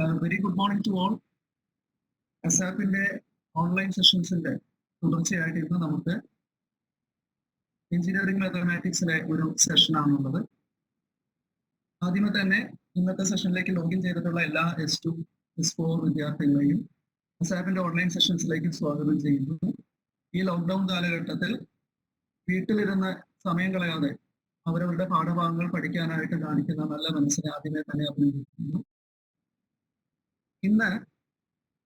Very good morning to all. ASAPിന്റെ online സെഷൻസിന്റെ തുടർച്ചയായിട്ട് ഇന്ന് നമുക്ക് എഞ്ചിനീയറിംഗ് മാത്തമാറ്റിക്സിലെ ഒരു സെഷനാണുള്ളത്. ആദ്യമേ തന്നെ ഇന്നത്തെ സെഷനിലേക്ക് ലോഗിൻ ചെയ്തിട്ടുള്ള എല്ലാ S2, S4 വിദ്യാർത്ഥികളെയും ASAPിന്റെ ഓൺലൈൻ സെഷൻസിലേക്ക് സ്വാഗതം ചെയ്യുന്നു. ഈ ലോക്ക്ഡൌൺ കാലഘട്ടത്തിൽ വീട്ടിലിരുന്ന് സമയം കളയാതെ അവരവരുടെ പാഠഭാഗങ്ങൾ പഠിക്കാനായിട്ട് കാണിക്കുന്ന നല്ല മനസ്സിനെ ആദ്യമേ തന്നെ അഭിനന്ദിക്കുന്നു. ഇന്ന്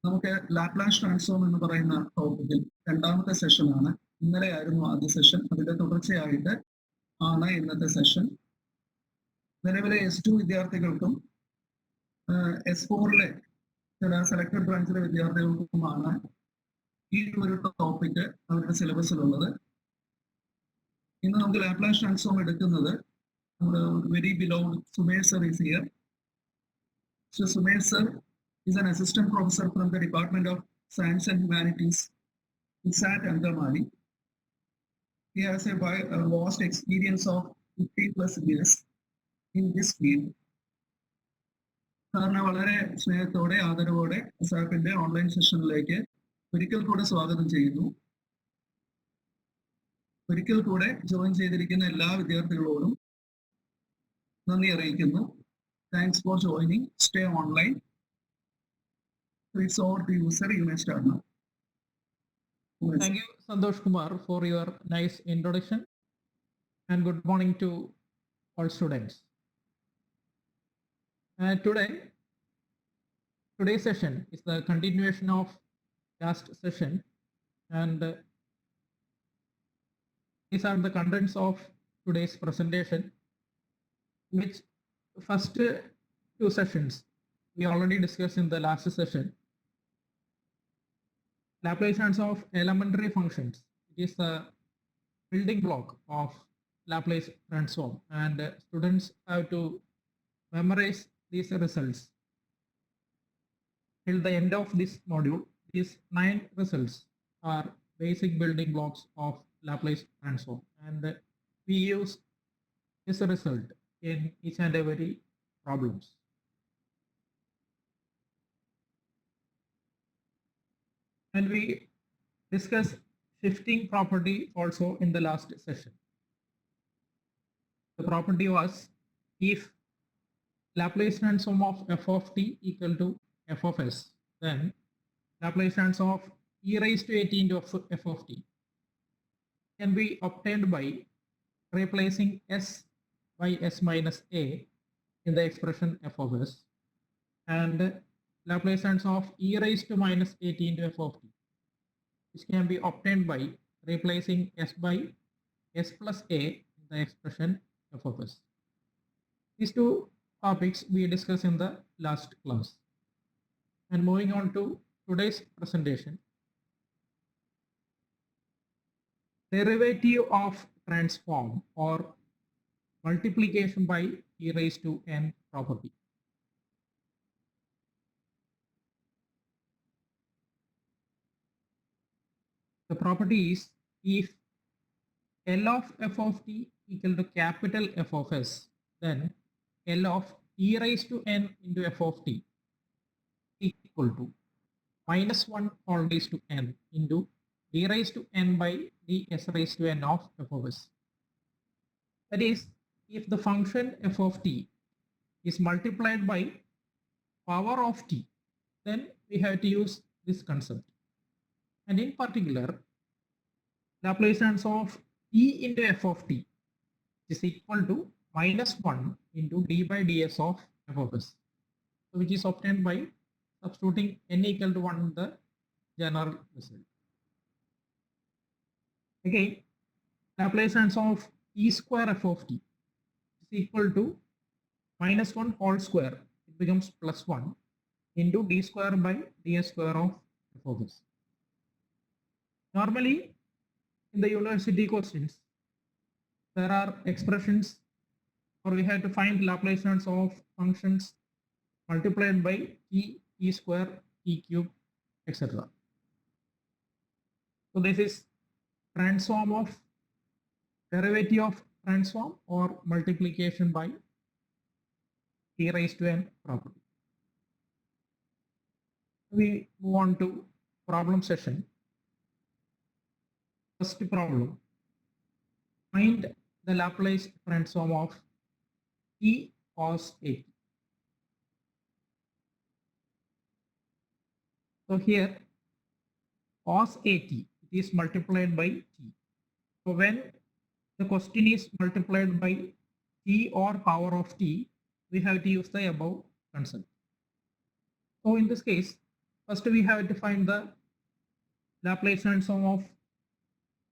നമുക്ക് ലാപ്ലാസ് ട്രാൻസ്ഫോം എന്ന് പറയുന്ന ടോപ്പിക്കിൽ രണ്ടാമത്തെ സെഷനാണ്. ഇന്നലെ ആയിരുന്നു ആദ്യ സെഷൻ, അതിന്റെ തുടർച്ചയായിട്ട് ആണ് ഇന്നത്തെ സെഷൻ. നിലവിലെ S2 വിദ്യാർത്ഥികൾക്കും S4 ചില സെലക്ടഡ് ബ്രാഞ്ചിലെ വിദ്യാർത്ഥികൾക്കുമാണ് ഈ ഒരു ടോപ്പിക് അവരുടെ സിലബസിലുള്ളത്. ഇന്ന് നമുക്ക് ലാപ്ലാസ് ട്രാൻസ്ഫോം എടുക്കുന്നത് നമ്മുടെ very beloved Sumer sir is here. So Sumer sir is an assistant professor from the Department of Science and Humanities, ISAT Angamali. He has a vast experience of 50+ years in this field. സാറിനെ വളരെ സ്നേഹത്തോടെ ആദരവോടെ ASAPിന്റെ online സെഷനിലേക്ക് ഒരിക്കൽ കൂടെ സ്വാഗതം ചെയ്യുന്നു. ഒരിക്കൽ കൂടെ ജോയിൻ ചെയ്തിരിക്കുന്ന എല്ലാ വിദ്യാർത്ഥികളോടും നന്ദി അറിയിക്കുന്നു. Thanks for joining. Stay online. It's over to you, sir. You may start now. Thank you, Santosh Kumar, for your nice introduction. And good morning to all students. Today's session is the continuation of last session, and these are the contents of today's presentation, which first two sessions we already discussed in the last session. Laplace transform of elementary functions. It is the building block of Laplace transform, and students have to memorize these results. Till the end of this module, these 9 results are basic building blocks of Laplace transform, and we use this result in each and every problems. And we discussed shifting property also in the last session. The property was if Laplace transform of f of t equal to f of s, then Laplace transform of e raised to at into f of t can be obtained by replacing s by s minus a in the expression f of s, and Laplace transform of e raised to minus at into f of t, which can be obtained by replacing s by s plus a in the expression f of s. These two topics we discussed in the last class. And moving on to today's presentation, derivative of transform or multiplication by e raised to n property. The property is if L of f of t equal to capital F of s, then L of e raised to n into f of t equal to minus 1 all raised to n into d raised to n by ds raised to n of f of s. That is, if the function f of t is multiplied by power of t, then we have to use this concept. And in particular, Laplace transform of e into f of t is equal to minus 1 into d by ds of f of s, which is obtained by substituting n equal to 1 in the general result. Again, Laplace transform of e square f of t is equal to minus 1 whole square, it becomes plus 1 into d square by ds square of f of s. Normally, in the university questions, there are expressions, or we have to find Laplace transform of functions multiplied by e, e square, e cube, etc. So this is transform of derivative of transform or multiplication by e raised to n property. We move on to problem session. First problem. Find the Laplace transform of t cos at. So here cos at it is multiplied by t. So when the question is multiplied by t or power of t, we have to use the above concept. So in this case, first we have to find the Laplace transform of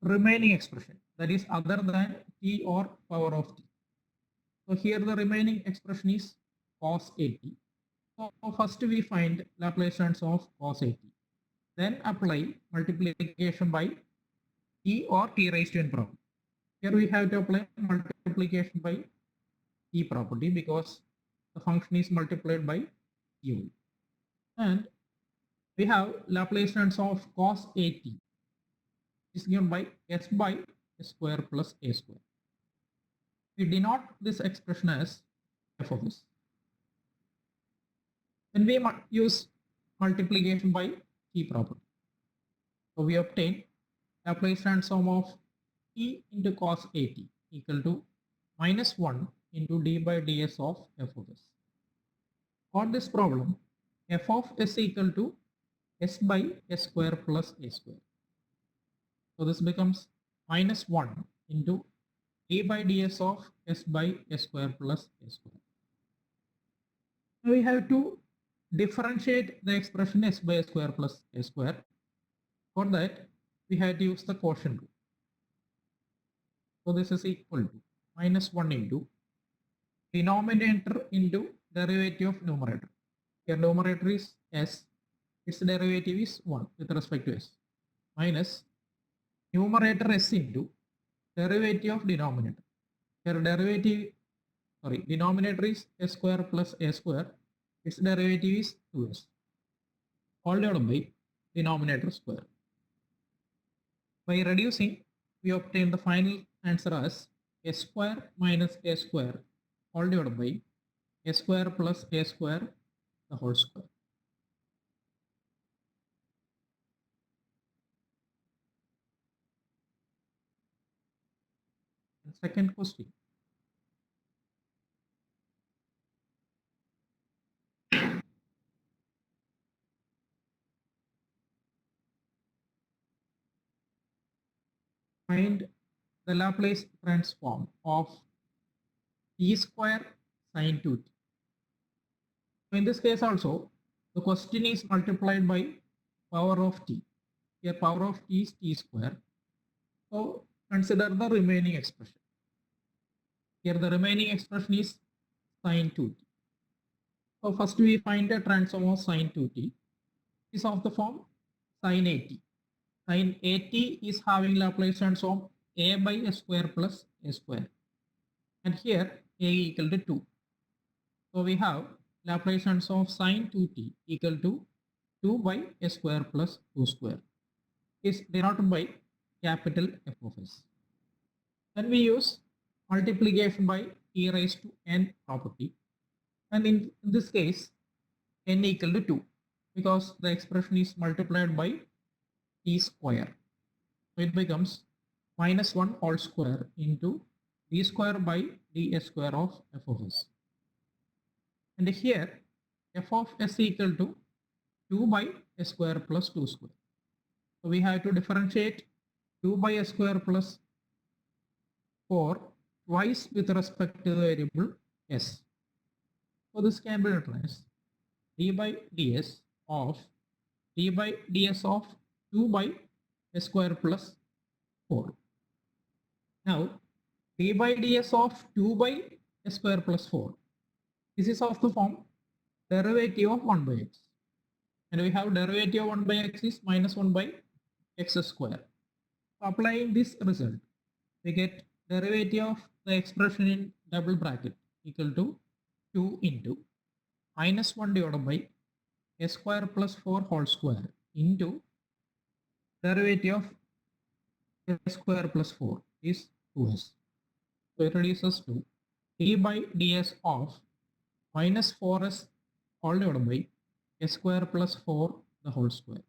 remaining expression, that is other than t or power of t. So here the remaining expression is cos at. So first we find Laplace transform of cos at. Then apply multiplication by t or t raised to n property. Here we have to apply multiplication by t property because the function is multiplied by t. And we have Laplace transform of cos at is given by s by s square plus a square. We denote this expression as f of s. Then we use multiplication by t property. So we obtain Laplace transform of t into cos at equal to minus 1 into d by ds of f of s. For this problem, f of s equal to s by s square plus a square. So this becomes minus 1 into d by ds of s by s square plus a square. Now we have to differentiate the expression s by s square plus a square. For that, we have to use the quotient rule. So this is equal to minus 1 into denominator into derivative of numerator. Here numerator is s, its derivative is 1 with respect to s, minus numerator s into derivative of denominator. Here denominator is s square plus a square, its derivative is 2s, all divided by denominator square. By reducing, we obtain the final answer as s square minus a square all divided by a square plus a square the whole square. And second question. Find the Laplace transform of t square sine 2t. So in this case also, the question is multiplied by power of t. Here power of t is t square. So consider the remaining expression. Here the remaining expression is sine 2t. So first we find the transform of sine 2t. Is of the form sine at. Sine at is having Laplace transform a by a square plus a square. And here a equal to 2. So we have Laplace transform of sine 2t equal to 2 by a square plus 2 square. Is denoted by capital F of s. Then we use multiplication by e raised to n property. And in this case, n equal to 2 because the expression is multiplied by t square. So it becomes minus 1 whole square into d square by ds square of f of s. And here f of s equal to 2 by s square plus 2 square. So we have to differentiate 2 by s square plus 4 twice with respect to the variable s. So this can be written as d by ds of 2 by s square plus 4. Now d by ds of 2 by s square plus 4. This is of the form derivative of 1 by x. And we have derivative of 1 by x is minus 1 by x square. So applying this result, we get derivative of the expression in double bracket equal to 2 into minus 1 divided by s square plus 4 whole square into derivative of s square plus 4 is 2s. So it reduces to d by ds of minus 4s all divided by s square plus 4 the whole square.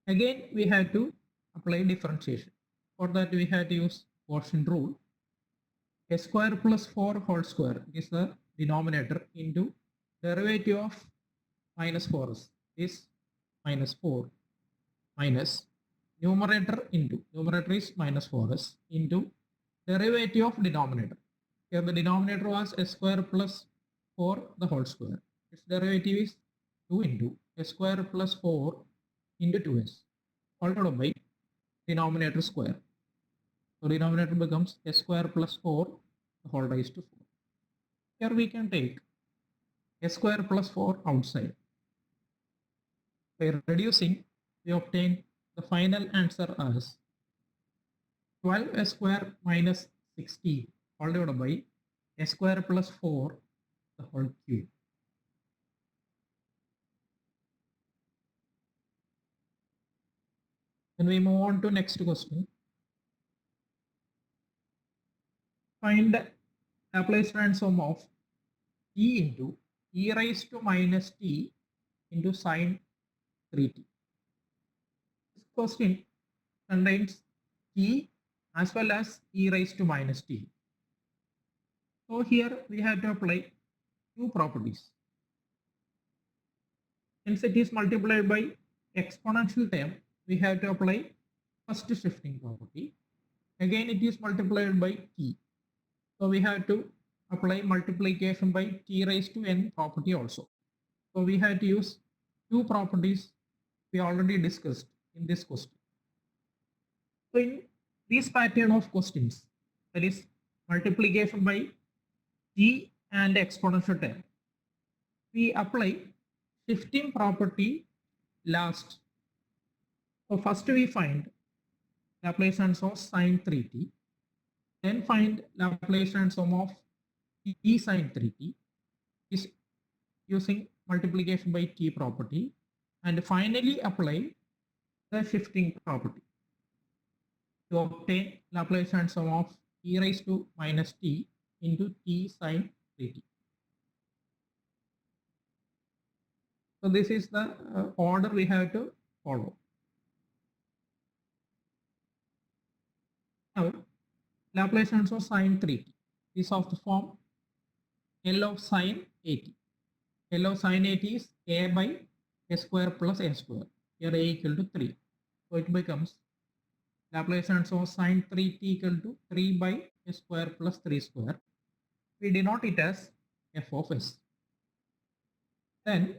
Again, we had to apply differentiation. For that, we had to use quotient rule. A square plus 4 whole square is the denominator into derivative of minus 4 is minus 4 minus numerator is minus 4s into derivative of denominator. Here the denominator was a square plus 4 the whole square. Its derivative is 2 into a square plus 4 into 2s all divided by denominator square. So denominator becomes a square plus 4 the whole raised to 4. Here we can take a square plus 4 outside. By reducing, we obtain the final answer as 12 square minus 16 all divided by a square plus 4 the whole cube. Then we move on to next question. Find Laplace transform of t into e raised to minus t into sine 3t. This question contains t as well as e raised to minus t. So here we have to apply two properties. Since it is multiplied by exponential term, we have to apply first shifting property. Again, it is multiplied by t. So we have to apply multiplication by t raised to n property also. So we have to use two properties we already discussed in this question. So in this pattern of questions, that is multiplication by t and exponential term, we apply shifting property last. So first we find Laplace transform of sine 3t, then find Laplace transform of t sine 3t is using multiplication by t property, and finally apply the shifting property to obtain Laplace transform of e raised to minus t into t sine 3t. So this is the order we have to follow. Now, Laplace transform of sine 3t is of the form L of sine 80. L of sine 80 is a by a square plus a square. Here a equal to 3. So it becomes Laplace transform of sine 3t equal to 3 by a square plus 3 square. We denote it as f of s. Then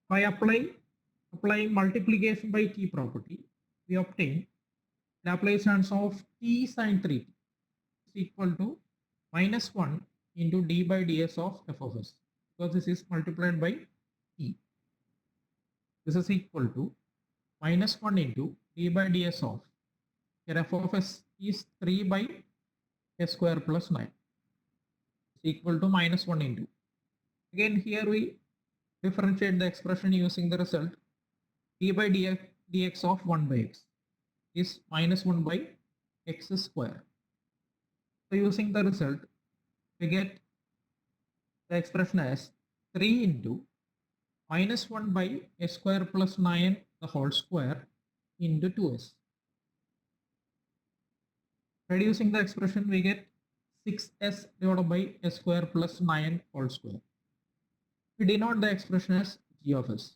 by applying multiplication by t property, we obtain Laplace transform of t sine 3t is equal to minus 1 into d by ds of f of s, because this is multiplied by t. This is equal to minus 1 into d by ds of, here f of s is 3 by a square plus 9 is equal to minus 1 into. Again here we differentiate the expression using the result d by dx of 1 by x is minus 1 by x square. So using the result, we get the expression as 3 into minus 1 by a square plus 9 the whole square into 2s. Reducing the expression, we get 6s divided by a square plus 9 whole square. We denote the expression as g of s.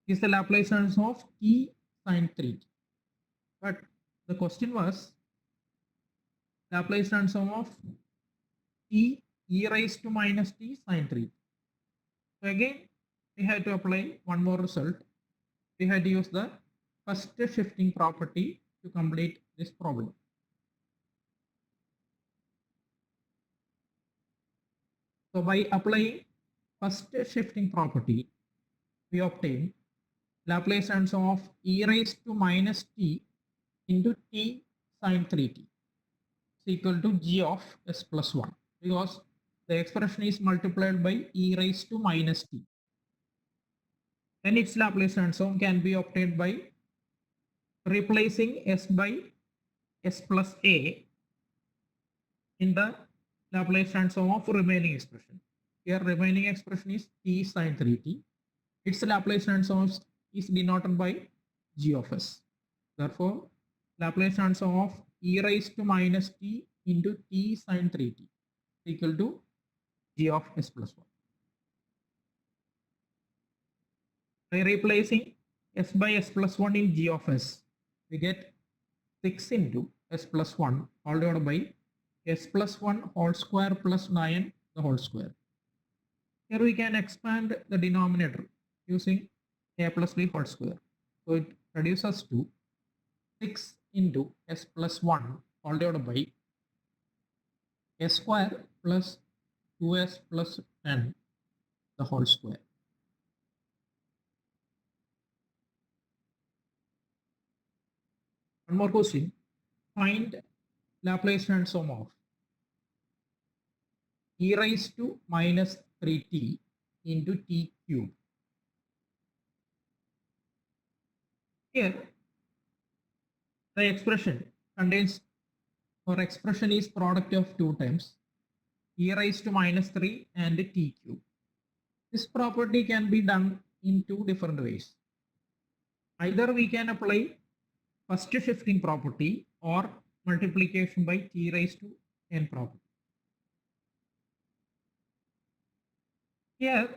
Is the Laplace transform of t sine 3t. But the question was Laplace transform of t e raised to minus t sine 3t. So again, we had to apply one more result. We had to use the first shifting property to complete this problem. So by applying first shifting property, we obtain Laplace transform of e raised to minus t into t sine 3t is equal to g of s plus 1, because the expression is multiplied by e raised to minus t. Then its Laplace transform can be obtained by replacing s by s plus a in the Laplace transform of remaining expression. Here remaining expression is t sine 3t. Its Laplace transform is denoted by g of s. Therefore, Laplace transform of e raised to minus t into t sine 3t equal to g of s plus 1. By replacing s by s plus 1 in g of s, we get 6 into s plus 1 all divided by s plus 1 whole square plus 9 the whole square. Here we can expand the denominator using a plus b whole square. So it reduces to 6 into s plus 1 all divided by s square plus 2s plus 10 the whole square. One more question. Find Laplace transform of e raised to minus 3t into t cube. Here, the expression contains, or expression is product of two terms, e raised to minus 3 and t cube. This property can be done in two different ways. Either we can apply first shifting property or multiplication by t raised to n property. Here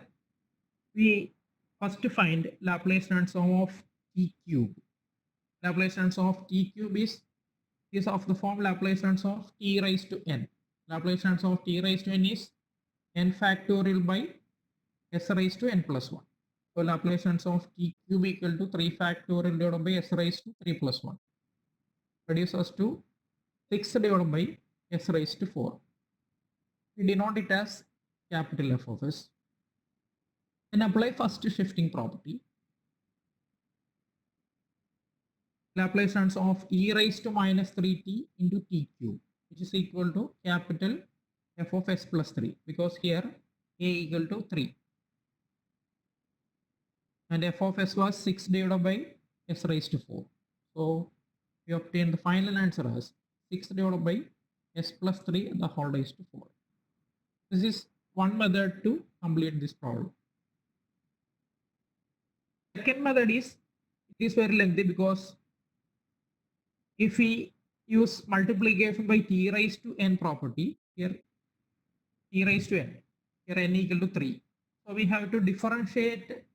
we first find Laplace transform of t cube. Laplace transform of t cube is of the form Laplace transform of t raised to n. Laplace transform of t raised to n is n factorial by s raised to n plus 1. So Laplace transform of t cube equal to 3 factorial divided by s raised to 3 plus 1. Reduces to 6 divided by s raised to 4. We denote it as capital F of s. Then apply first shifting property. Laplace transform of e raised to minus 3t into t cube, which is equal to capital F of s plus 3, because here a equal to 3. And f of s was 6 divided by s raised to 4. So we obtain the final answer as 6 divided by s plus 3 the whole raised to 4. This is one method to complete this problem. Second method is, it is very lengthy, because if we use multiplication by t raised to n property, here t raised to n, here n equal to 3. So we have to differentiate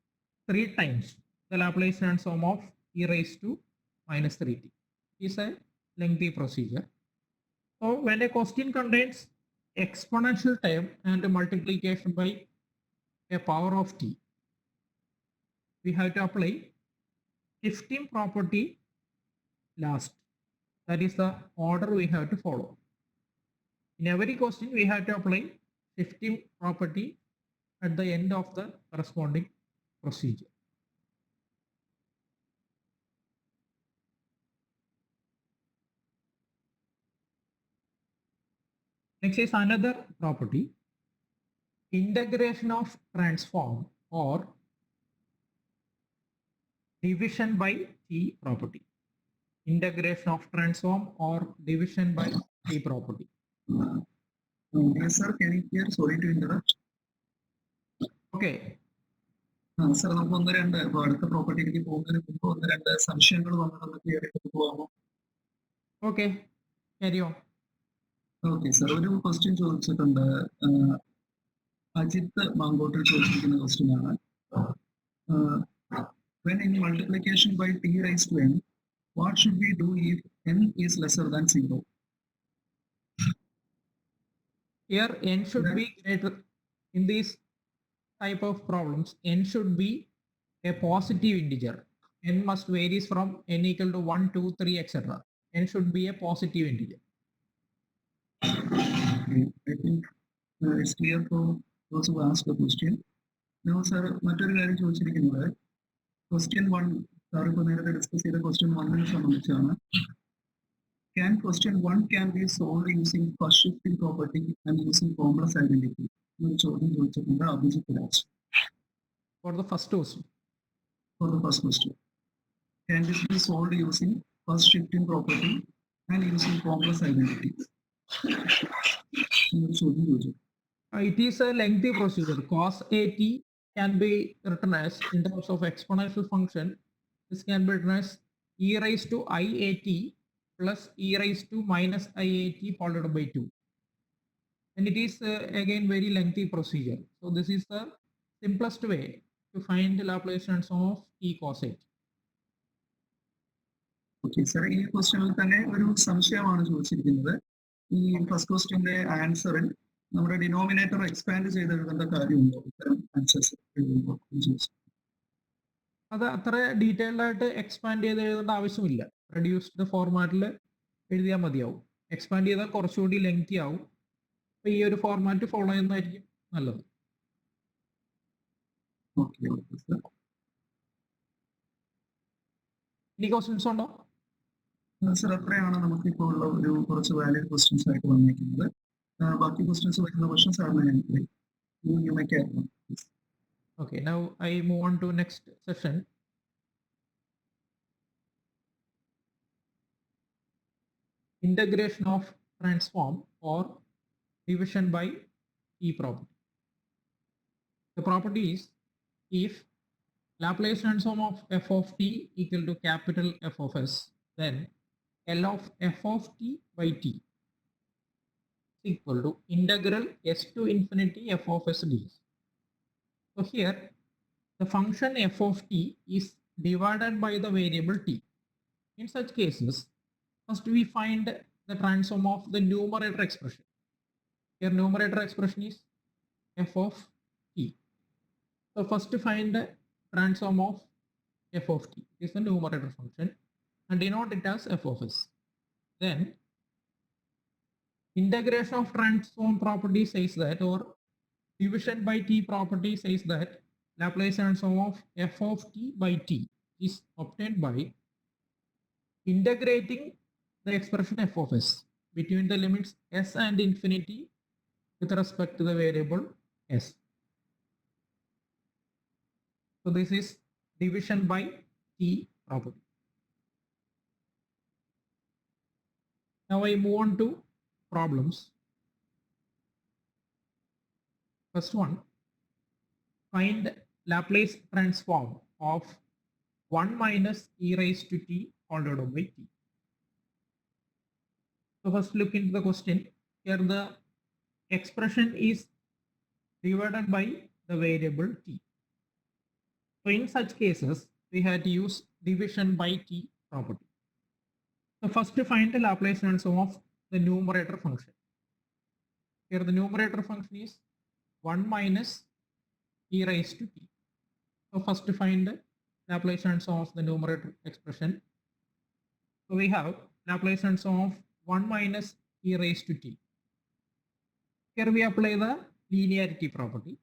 3 times the Laplace transform of e raised to minus 3t. It is a lengthy procedure. So when a question contains exponential term and multiplication by a power of t, we have to apply shifting property last. That is the order we have to follow. In every question, we have to apply shifting property at the end of the corresponding procedure. Next is another property, integration of transform or division by t property. Integration of transform or division by t property. Yes, sir. Can you hear? Sorry to interrupt. Okay. Sir നമുക്ക് ഒന്ന് രണ്ട് അടുത്ത പ്രോപ്പർട്ടിയിലേക്ക് പോകുന്നതിന് മുമ്പ് ഒന്ന് രണ്ട് സംശയങ്ങൾ വന്നിട്ടൊന്ന് ക്ലിയർ ചെയ്ത് പോകാമോ? Okay, carry on. Okay sir, ഒരു ക്വസ്റ്റ്യൻ ചോദിച്ചിട്ടുണ്ട്. അജിത്ത് മാങ്കോട്ടിൽ ചോദിച്ചിരിക്കുന്ന ക്വസ്റ്റ്യൻ ആണ്. When in multiplication by t raised to n, what should we do if n is lesser than 0? Here n should be greater. In these type of problems, n should be a positive integer. N must varies from n equal to 1, 2, 3, etc. N should be a positive integer. I think it's clear for those who asked the question. Now, sir, മറ്റൊരു കാര്യം ചോദിച്ചിരിക്കുന്നത് question 1, sir ഇപ്പോൾ നേരത്തെ discuss ചെയ്ത question 1 സംബന്ധിച്ചാണ്. Can question 1 can be solved using first shifting property and using complex identity? ഒരു ചോദ്യം ചോദിച്ചിട്ടുണ്ട് Abhijith Raj. For the first question. For the first question, can this be solved using first shifting property and using complex identity? Krishnan ഒരു ചോദ്യം ചോദിച്ചു. It is a lengthy procedure. Cos AT can be written as, in terms of exponential function, this can be written as e raised to iat plus e raised to minus iat followed by 2. And it is again very lengthy procedure. So this is the simplest way to find the Laplace transform of t cos AT. Okay sir, ഈ ക്വസ്റ്റ്യനിൽ തന്നെ ഒരു സംശയമാണ് ചോദിച്ചിരിക്കുന്നത്. ഈ first ക്വസ്റ്റ്യന്റെ ആൻസറിൽ നമ്മുടെ denominator expand ചെയ്ത് എഴുതേണ്ട കാര്യമുണ്ടോ ഇത്തരം ആൻസേഴ്സ് എഴുതുമ്പോൾ എന്ന് ചോദിച്ചു. അത് അത്ര ഡീറ്റെയിൽഡ് ആയിട്ട് എക്സ്പാൻഡ് ചെയ്ത് എഴുതേണ്ട ആവശ്യമില്ല. റെഡ്യൂസ്ഡ് ഫോർമാറ്റിൽ എഴുതിയാൽ മതിയാവും. എക്സ്പാൻഡ് ചെയ്താൽ കുറച്ചുകൂടി ലെങ്തി ആവും. അപ്പൊ ഈ ഒരു ഫോർമാറ്റ് ഫോളോ ചെയ്യുന്നതായിരിക്കും നല്ലത്. Okay okay sir. ഇനി ക്വസ്റ്റ്യൻസ് ഉണ്ടോ? സാർ അത്രയാണ് നമുക്കിപ്പോൾ ഉള്ള ഒരു കുറച്ച് വാലിഡ് ക്വസ്റ്റ്യൻസ് ആയിട്ട് വന്നിരിക്കുന്നത്. ബാക്കി ക്വസ്റ്റ്യൻസ് വരുന്ന പക്ഷം സാറിന് ഞാൻ you may carry on. Okay, now I move on to next session. Integration of transform or division by t property. The property is, if Laplace transform of f of t equal to capital F of s, then L of f of t by t is equal to integral s to infinity f of s ds. So here the function f of t is divided by the variable t. In such cases, first we find the transform of the numerator expression. Here numerator expression is f of t. So first find the transform of f of t. It is the numerator function and denote it as f of s. Then integration of transform property says that, or division by t property says that, Laplace transform of f of t by t is obtained by integrating the expression f of s between the limits s and infinity with respect to the variable s. So this is division by t property. Now I move on to problems. First one, find Laplace transform of 1 minus e raised to t all divided by t. So first look into the question. Here the expression is divided by the variable t. So in such cases, we had to use division by t property. So first to find the Laplace transform of the numerator function. Here the numerator function is 1 minus e raised to t. So first to find the Laplace transform of the numerator expression. So we have Laplace transform of 1 minus e raised to t. Here we apply the linearity property.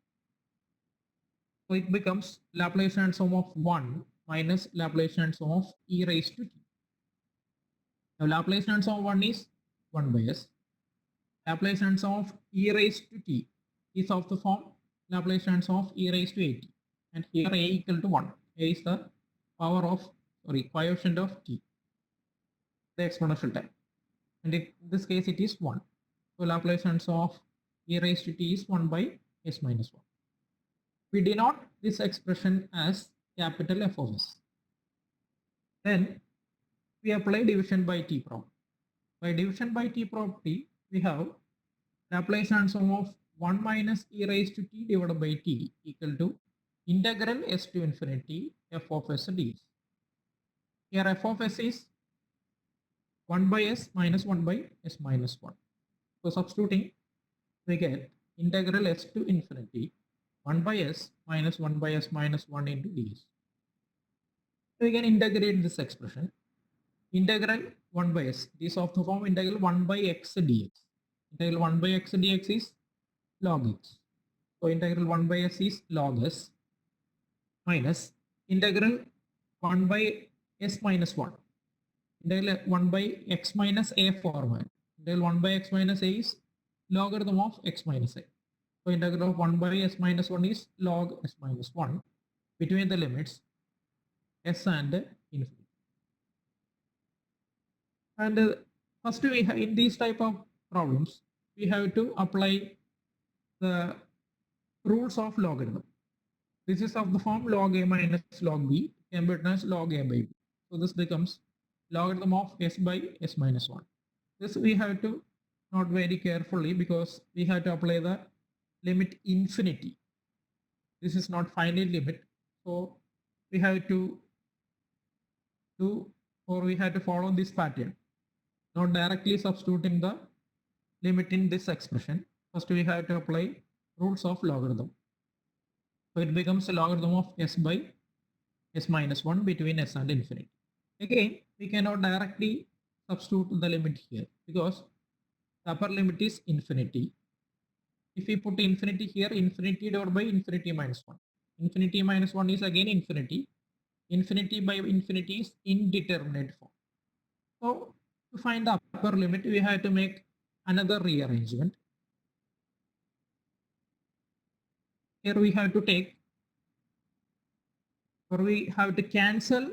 So it becomes Laplace transform of 1 minus Laplace transform of e raised to t. Now Laplace transform of 1 is 1 by s. Laplace transform of e raised to t is of the form Laplace transform of e raised to at. And here a equal to 1. A is the power of, coefficient of t, the exponential type. And in this case it is 1. So Laplace transform of e raised to t is 1 by s minus 1. We denote this expression as capital F of s. Then we apply division by t property. By division by t property, we have Laplace transform of 1 minus e raised to t divided by t equal to integral s to infinity f of s ds. Here f of s is 1 by s minus 1 by s minus 1. So substituting, we get integral s to infinity 1 by s minus 1 by s minus 1 into ds. So we can integrate this expression. Integral 1 by s is of the form integral 1 by x dx. Integral 1 by x dx is log x. So integral 1 by s is log s minus integral 1 by s minus 1. Integral 1 by x minus a format. Integral 1 by x minus a is logarithm of x minus a. So integral of 1 by s minus 1 is log s minus 1 between the limits s and infinity. And first we have, in these type of problems, we have to apply the rules of logarithm. This is of the form log a minus log b can be written as log a by b. So this becomes logarithm of s by s minus 1. This we have to note very carefully because we have to apply the limit infinity. This is not finite limit. So we have to do, or we have to follow this pattern. Not directly substituting the limit in this expression. First we have to apply rules of logarithm. So it becomes a logarithm of s by s minus 1 between s and infinity. Again, we cannot directly substitute the limit here because the upper limit is infinity. If we put infinity here, infinity divided by infinity minus 1. Infinity minus 1 is again infinity. Infinity by infinity is indeterminate form. So to find the upper limit, we have to make another rearrangement. Here we have to take, or we have to cancel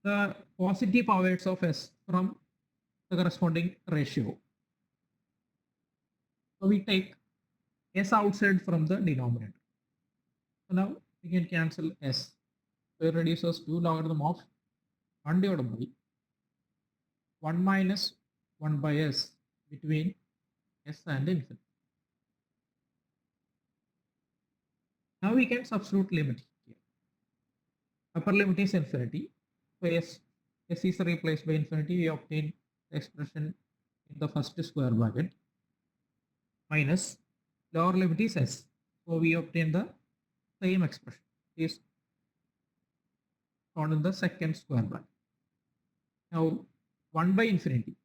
the positive powers of s from the corresponding ratio. So we take s outside from the denominator. So now we can cancel s. So it reduces to logarithm of 1 divided by 1 minus 1 by s between s and infinity. Now we can substitute limit here. Upper limit is infinity. So s is replaced by infinity. We obtain the expression in the first square bracket minus lower limit is s. So we obtain the same expression is found in the second square bracket. Now 1 by infinity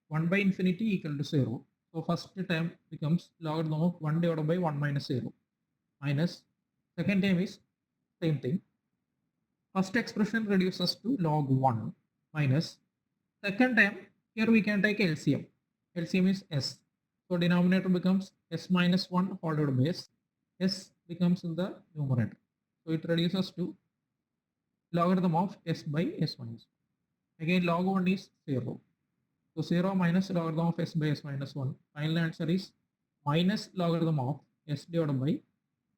equal to 0. So first term becomes logarithm of 1 divided by 1 minus 0 minus second term is same thing. First expression reduces to log 1 minus second term. Here we can take LCM. LCM is s. So denominator becomes s minus 1 whole divided by s. S becomes in the numerator. So it reduces to logarithm of s by s minus 1. Again log 1 is 0. So 0 minus logarithm of s by s minus 1. Final answer is minus logarithm of s divided by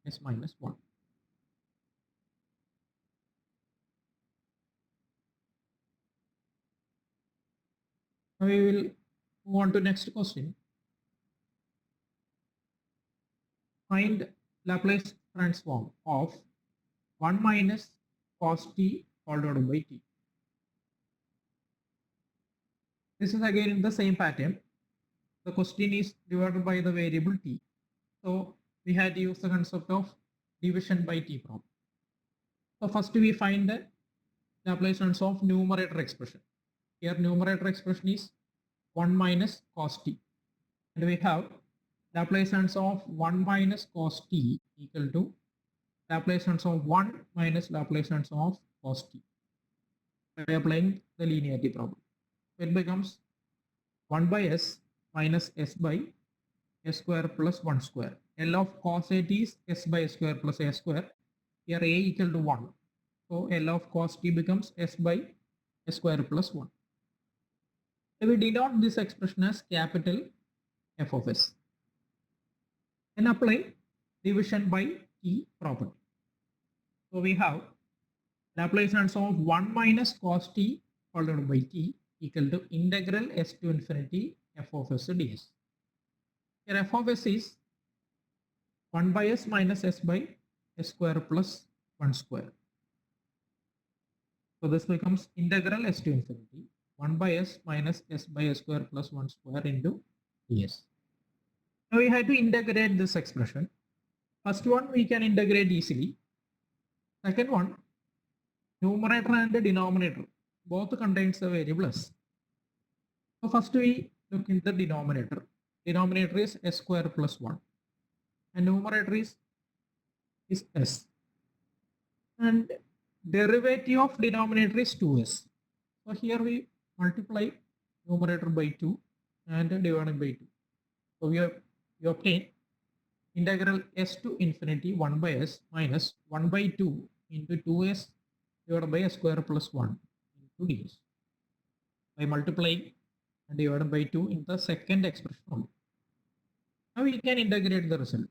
s minus 1. Now we will move on to next question. Find Laplace transform of 1 minus cos t all divided by t. This is again in the same pattern. The question is divided by the variable t. So we had to use the concept of division by t problem. So first we find the Laplace transform of numerator expression. Here numerator expression is 1 minus cos t. And we have Laplace transform of 1 minus cos t equal to Laplace transform of 1 minus Laplace transform of cos t by applying the linearity problem. It becomes 1 by s minus s by s square plus 1 square. L of cos a t is s by s square plus a square. Here a equal to 1. So L of cos t becomes s by s square plus 1. So we denote this expression as capital F of s. Then apply division by t property. So we have Laplace transform of 1 minus cos t all divided by t equal to integral s to infinity f of s ds. Here f of s is 1 by s minus s by s square plus 1 square. So this becomes integral s to infinity 1 by s minus s by s square plus 1 square into ds. Now we have to integrate this expression. First one we can integrate easily. Second one, numerator and the denominator both contains the variable s. So first we look into the denominator. Denominator is s square plus 1 and numerator is s. And derivative of denominator is 2s. So here we multiply numerator by 2 and divided by 2. So we obtain integral s to infinity 1 by s minus 1 by 2 into 2s divided by s square plus 1 into ds by multiplying and divided by 2 in the second expression only. Now we can integrate the result.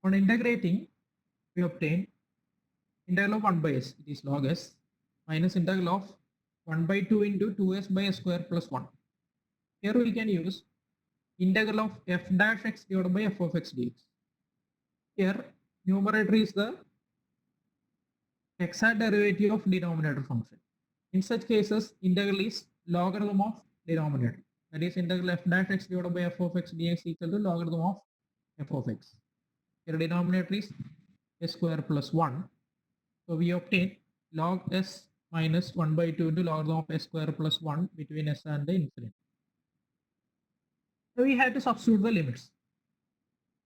On integrating, we obtain integral of 1 by s, it is log s, minus integral of 1 by 2 into 2s by s square plus 1. Here we can use integral of f dash x divided by f of x dx. Here, numerator is the exact derivative of denominator function. In such cases, integral is logarithm of denominator. That is integral f dash x divided by f of x dx equal to logarithm of f of x. Here denominator is s square plus 1. So we obtain log s minus 1 by 2 into logarithm of s square plus 1 between s and the infinity. So we have to substitute the limits.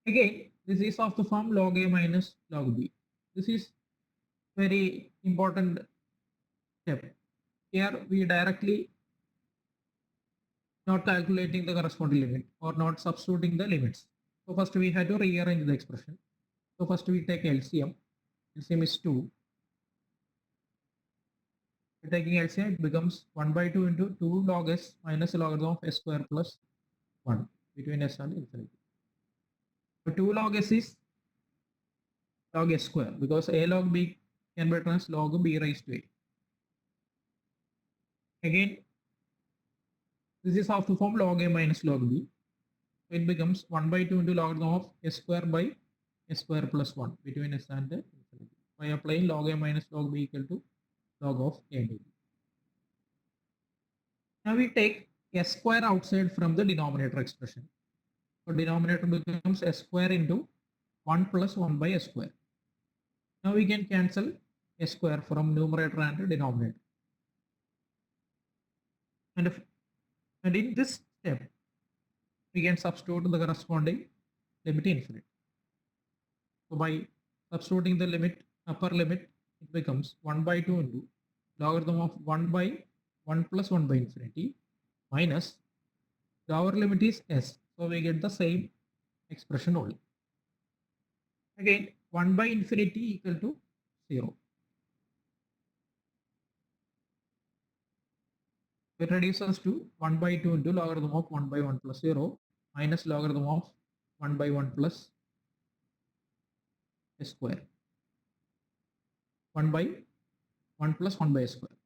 Again, this is of the form log a minus log b. This is very important step. Here we directly not calculating the corresponding limit or not substituting the limits. So first we have to rearrange the expression. So first we take LCM. LCM is 2. Taking LCM, it becomes 1 by 2 into 2 log s minus logarithm of s square plus 1 between s and infinity. So 2 log s is log s square because a log b can be written as log b raised to a. Again, this is of the form log a minus log b. So it becomes 1 by 2 into logarithm of s square by s square plus 1 between s and infinity. By applying log a minus log b equal to log of a by b. Now we take s square outside from the denominator expression. So denominator becomes s square into 1 plus 1 by s square. Now we can cancel s square from numerator and denominator. And in this step, we can substitute the corresponding limit infinity. So by substituting the limit, upper limit, it becomes 1 by 2 into logarithm of 1 by 1 plus 1 by infinity minus the lower limit is s. So we get the same expression only. Again, 1 by infinity equal to 0. It reduces to 1 by 2 into logarithm of 1 by 1 plus 0 minus logarithm of 1 by 1 plus s square. 1 by 1 plus 1 by s square.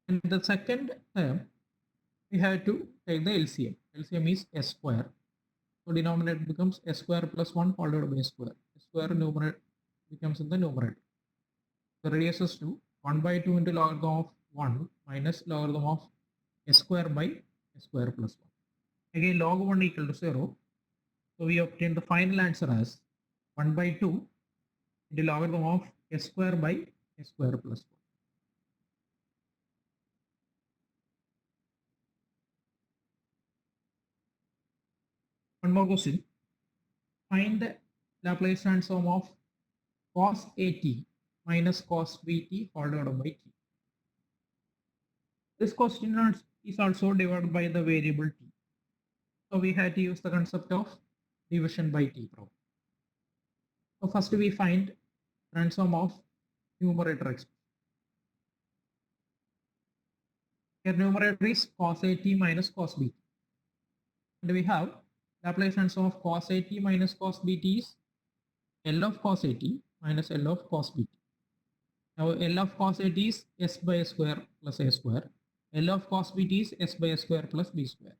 And the second term, we have to take the LCM. LCM is s square. So denominator becomes s square plus 1 whole divided by s square. S square numerator becomes in the numerator. So reduces to 1 by 2 into logarithm of 1 minus logarithm of s square by s square plus 1. Again, log 1 equal to 0. So we obtain the final answer as 1 by 2 into logarithm of s square by s square plus 1. One more question. Find the Laplace transform of cos AT minus cos BT whole divided by t. This question is also divided by the variable t. So we had to use the concept of division by t problem. So first we find transform of numerator expression. Here numerator is cos AT minus cos BT. And we have Laplace transform of cos AT minus cos BT is L of cos AT minus L of cos BT. Now L of cos AT is s by s square plus a square. L of cos BT is s by s square plus b square.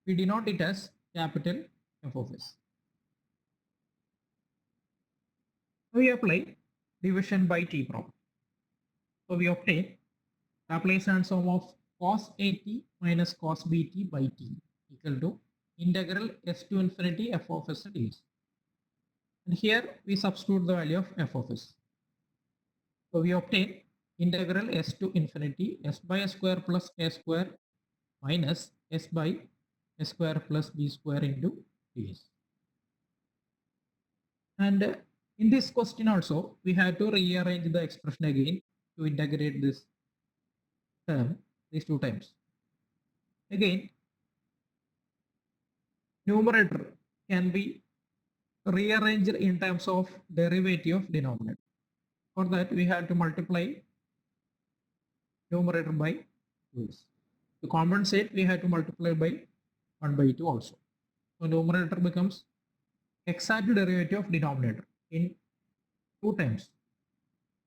We denote it as capital F of s. We apply division by t problem. So we obtain Laplace transform of cos AT minus cos BT by t equal to integral s to infinity f of s dx. And here we substitute the value of f of s. So we obtain integral s to infinity s by s square plus a square minus s by a square plus b square into ds. And in this question also, we have to rearrange the expression again to integrate this term, these two terms. Again, numerator can be rearranged in terms of derivative of denominator. For that, we have to multiply numerator by 2. To compensate, we have to multiply by 1 by 2 also. So numerator becomes exact derivative of denominator in two times,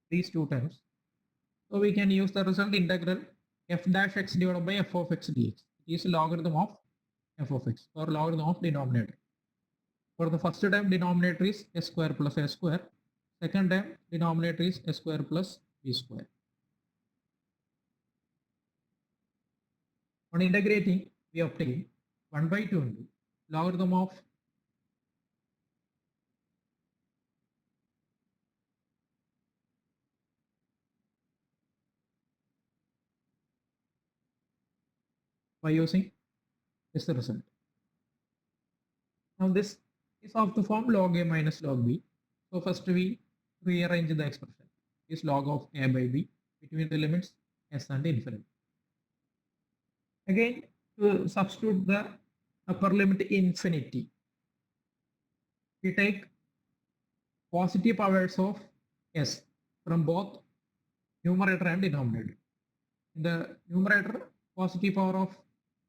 these two times. So we can use the result integral f dash x divided by f of x dx. It is logarithm of f of x or logarithm of denominator. For the first term, denominator is s square plus a square. Second term, denominator is s square plus b square. On integrating, we obtain 1 by 2 into logarithm of by using this result. Now this is of the form log a minus log b. So first we rearrange the expression. Is log of a by b between the limits s and infinity. Again, to substitute the upper limit infinity, we take positive powers of s from both numerator and denominator. In the numerator, positive power of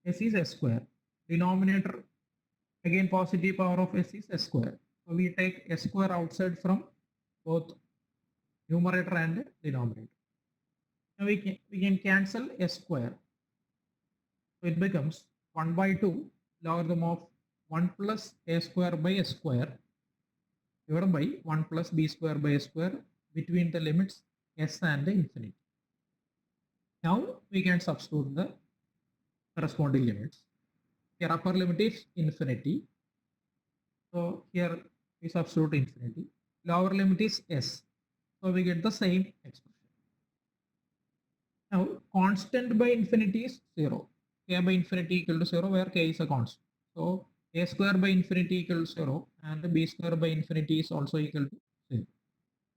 s is s square. Denominator, again positive power of s is s square. So we take s square outside from both numerator and denominator. Now we can cancel s square. So it becomes 1 by 2 logarithm of 1 plus a square by s square divided by 1 plus b square by s square between the limits s and infinity. Now we can substitute the corresponding limits. Here upper limit is infinity. So here we substitute infinity. Lower limit is s. So we get the same expression. Now constant by infinity is 0. K by infinity equal to 0 where k is a constant. So a square by infinity equal to 0 and b square by infinity is also equal to 0.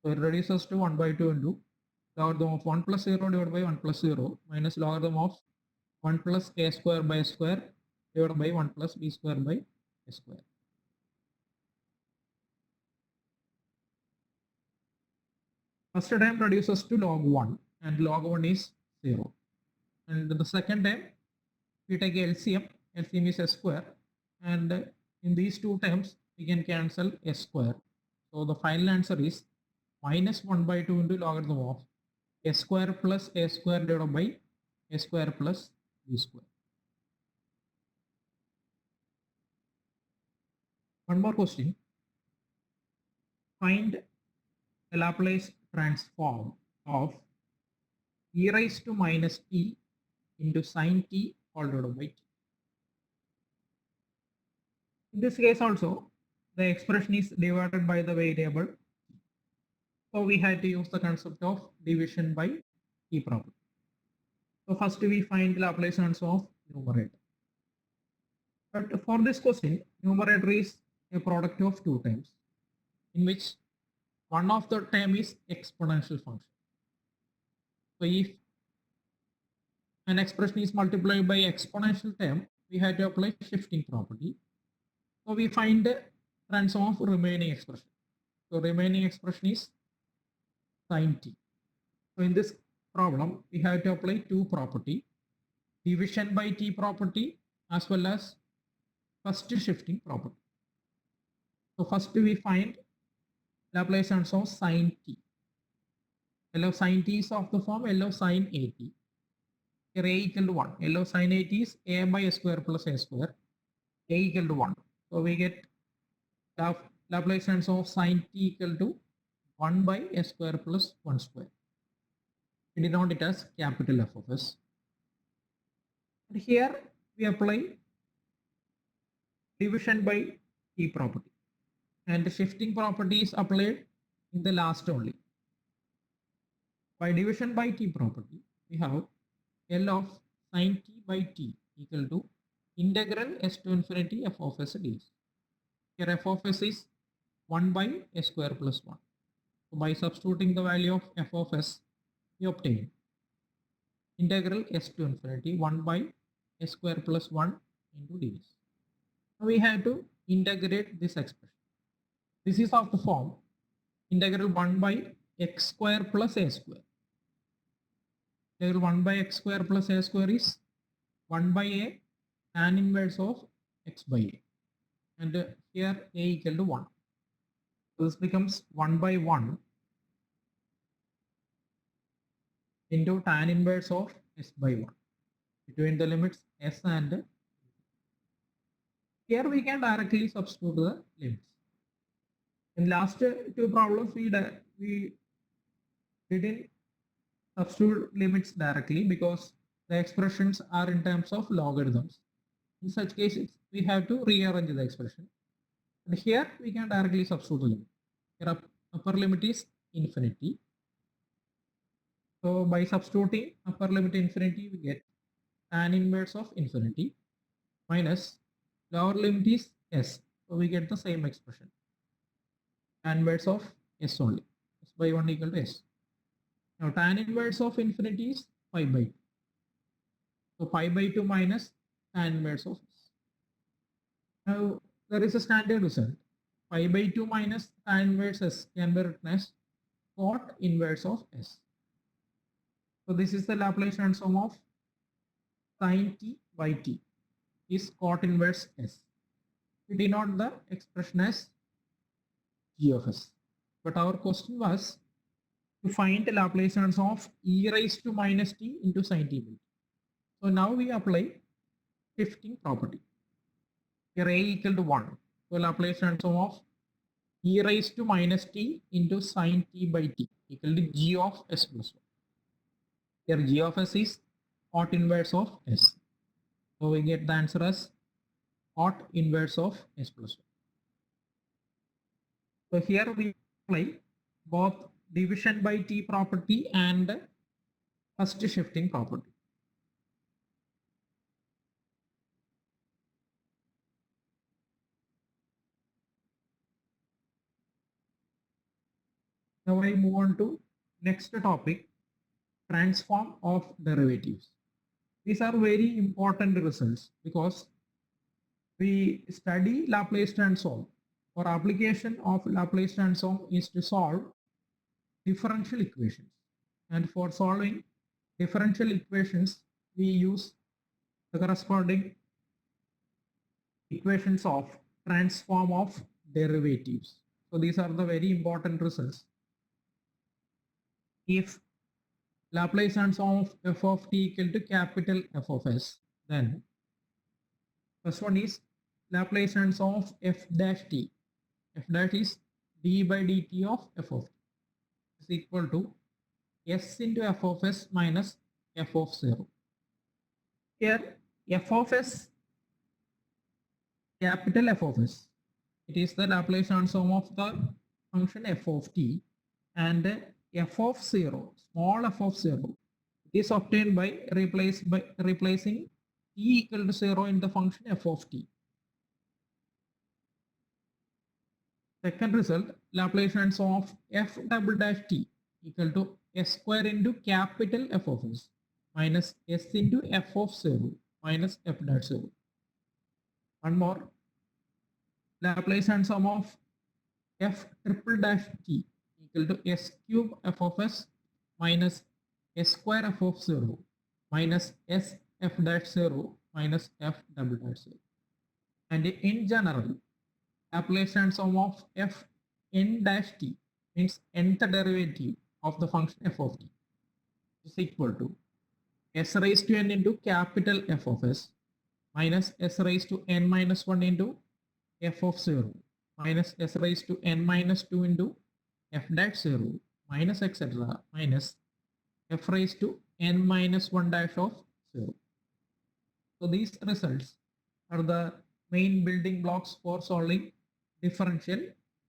So it reduces to 1 by 2 into logarithm of 1 plus 0 divided by 1 plus 0 minus logarithm of 1 plus a square by s square divided by 1 plus b square by s square. First term reduces to log 1 and log 1 is 0. And the second term, we take LCM, LCM is s square, and in these two terms, we can cancel s square. So the final answer is minus 1 by 2 into logarithm of s square plus a square divided by a square plus b square. One more question. Find the Laplace transform of e raised to minus t into sine t all divided by t. In this case also, the expression is divided by the variable. So we had to use the concept of division by t property. So first we find the Laplace transform of numerator. But for this question, numerator is a product of two terms, in which one of the term is exponential function. So if an expression is multiplied by exponential term, we have to apply shifting property. So we find the transform of remaining expression. So remaining expression is sine t. So in this problem, we have to apply two property, division by t property as well as first shifting property. So first we find Laplace transform of sine t. L of sine t is of the form L of sine at. Here a equal to 1. L of sine at is a by s square plus a square. A equal to 1. So we get Laplace transform of sine t equal to 1 by s square plus 1 square. We denote it as capital F of s. And here we apply division by t property. And the shifting property is applied in the last only. By division by t property, we have L of sine t by t equal to integral s to infinity f of s ds. Here f of s is 1 by s square plus 1. So by substituting the value of f of s, we obtain integral s to infinity 1 by s square plus 1 into ds. Now we have to integrate this expression. This is of the form integral 1 by x square plus a square. Integral 1 by x square plus a square is 1 by a tan inverse of x by a. And here a equal to 1. So this becomes 1 by 1 into tan inverse of s by 1 between the limits s and here we can directly substitute the limits. In last two problems we didn't substitute limits directly because the expressions are in terms of logarithms. In such cases, we have to rearrange the expression. And here we can directly substitute the limit. Here upper limit is infinity. So by substituting upper limit infinity, we get tan inverse of infinity minus lower limit is s. So we get the same expression. Tan inverse of s only. S by 1 equal to s. Now tan inverse of infinity is pi by 2. So pi by 2 minus tan inverse of s. Now there is a standard result. Pi by 2 minus tan inverse s can be written as cot inverse of s. So this is the Laplace transform of sin t by t is cot inverse s. We denote the expression as g of s. But our question was to find the Laplace transform of e raised to minus t into sin t by t. So now we apply shifting property. Here a equal to 1. So Laplace transform of e raised to minus t into sin t by t equal to g of s plus 1. Here g of s is cot inverse of s. So we get the answer as cot inverse of s plus 1. So here we apply both division by t property and first shifting property. Now I move on to next topic, transform of derivatives. These are very important results because we study Laplace transform. Our application of Laplace transform is to solve differential equations. And for solving differential equations, we use the corresponding equations of transform of derivatives. So these are the very important results. If Laplace transform of f of t equal to capital F of s, then first one is Laplace transform of f dash t. F dash is d by dt of f of t is equal to s into f of s minus f of 0. Here f of s, capital F of s, it is the Laplace transform of the function f of t, and f of 0, small f of 0, it is obtained by replacing t equal to 0 in the function f of t. Second result, Laplace transform of f double dash t equal to s square into capital F of s minus s into f of 0 minus f dash 0. One more, Laplace transform of f triple dash t equal to s cube f of s minus s square f of 0 minus s f dash 0 minus f double dash 0. And in general, Laplace transform of f n dash t means nth derivative of the function f of t is equal to s raised to n into capital F of s minus s raised to n minus 1 into f of 0 minus s raised to n minus 2 into f dash 0 minus etc. minus f raised to n minus 1 dash of 0. So these results are the main building blocks for solving differential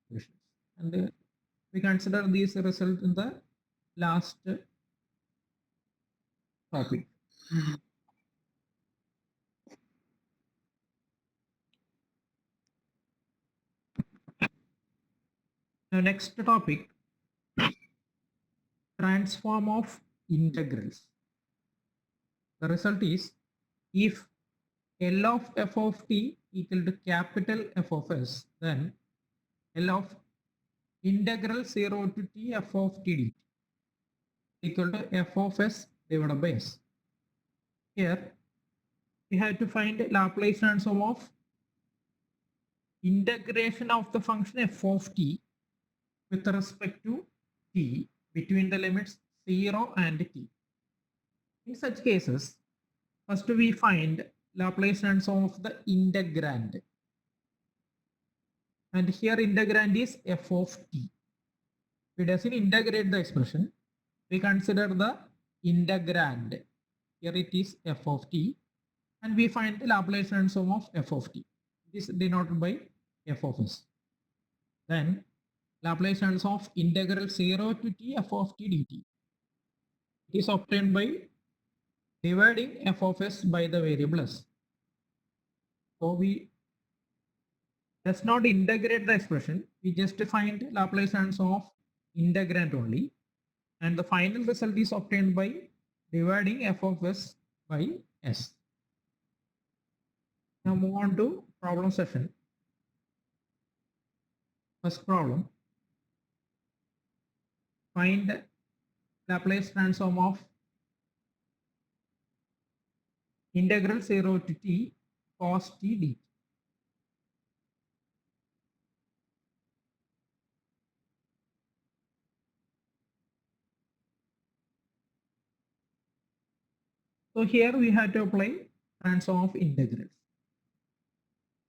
equations. And we consider these results in the last topic. Now next topic, transform of integrals. The result is if L of f of t equal to capital F of s, then L of integral 0 to t f of t dt equal to f of s divided by s. Here we have to find Laplace transform of integration of the function f of t with respect to t between the limits 0 and t. In such cases, first we find Laplace transform of the integrand. And here integrand is f of t. We doesn't integrate the expression. We consider the integrand. Here it is f of t. And we find the Laplace transform of f of t. This is denoted by f of s. Then Laplace transform of integral 0 to t f of t dt. It is obtained by dividing f of s by the variable s. So we does not integrate the expression. We just find Laplace transform of integrand only. And the final result is obtained by dividing f of s by s. Now move on to problem session. First problem. Find Laplace transform of integral 0 to t cos t dt. So here we had to apply transform of integrals.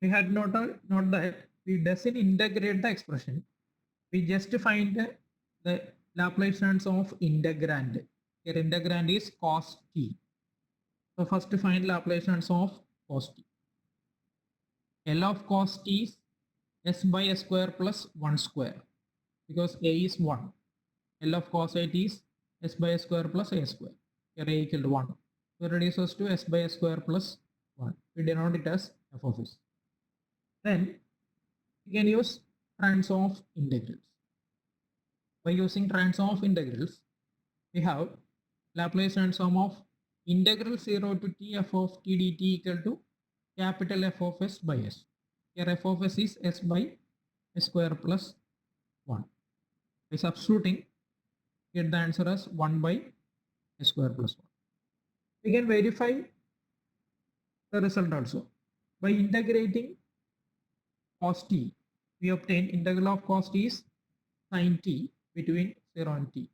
We had not that we doesn't integrate the expression. We just find the Laplace transform of integrand. Here integrand is cos t. So first to find Laplace transform of cos t. L of cos t is s by s square plus 1 square because a is 1. L of cos a t is s by s square plus a square. Here a equal to 1. So it reduces to s by s square plus 1. We denote it as f of s. Then we can use transform of integrals. By using transform of integrals, we have Laplace transform of integral 0 to t f of t dt equal to capital F of s by s. Here f of s is s by s square plus 1. By substituting, get the answer as 1 by s square plus 1. We can verify the result also. By integrating cos t, we obtain integral of cos t is sin t between 0 and t.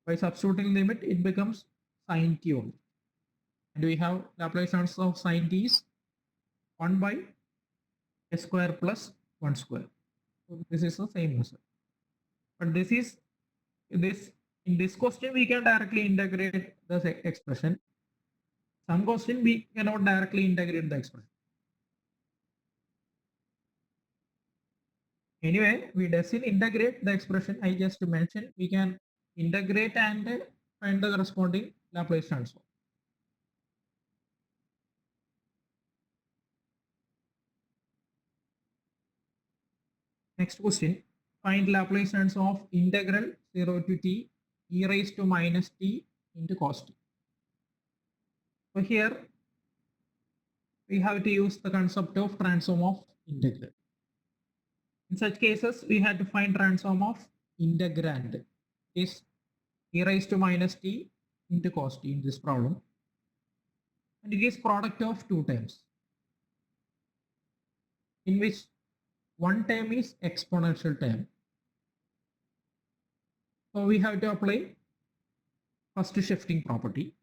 By substituting limit, it becomes sin t only. And we have Laplace transform of sin t is 1 by s square plus 1 square. So this is the same result. But in this question, we can directly integrate the expression. Some question we cannot directly integrate the expression. Anyway, we doesn't integrate the expression I just mentioned. We can integrate and find the corresponding Laplace transform. Next question, find Laplace transform of integral 0 to t e raised to minus t into cos t. So here we have to use the concept of transform of integral. In such cases, we had to find transform of integrand is e raised to minus t into cos t in this problem. And it is product of two terms, in which one term is exponential term. So we have to apply first shifting property.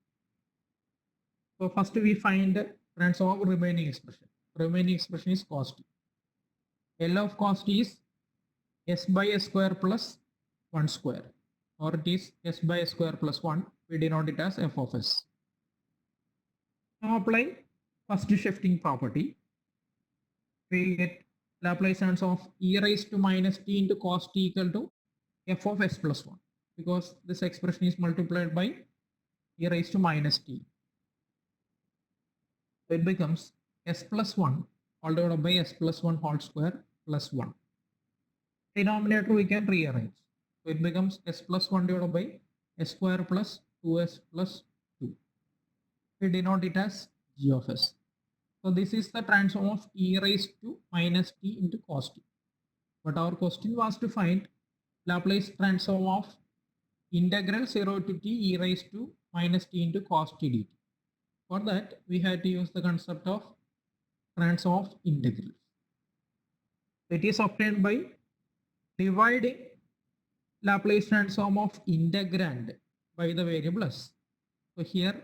So first we find transform of remaining expression. Remaining expression is cos t. L of cos t is s by s square plus 1 square, or it is s by s square plus 1. We denote it as f of s. Now apply first shifting property. We get Laplace transform of e raised to minus t into cos t equal to f of s plus 1, because this expression is multiplied by e raised to minus t. So it becomes s plus 1 all divided by s plus 1 whole square plus 1. denominator we can rearrange. So it becomes s plus 1 divided by s square plus 2s plus 2. We denote it as g of s. So this is the transform of e raised to minus t into cos t. But our question was to find Laplace transform of integral 0 to t e raised to minus t into cos t dt. For that, we had to use the concept of transform of integrals. It is obtained by dividing Laplace transform of integrand by the variable s. So here,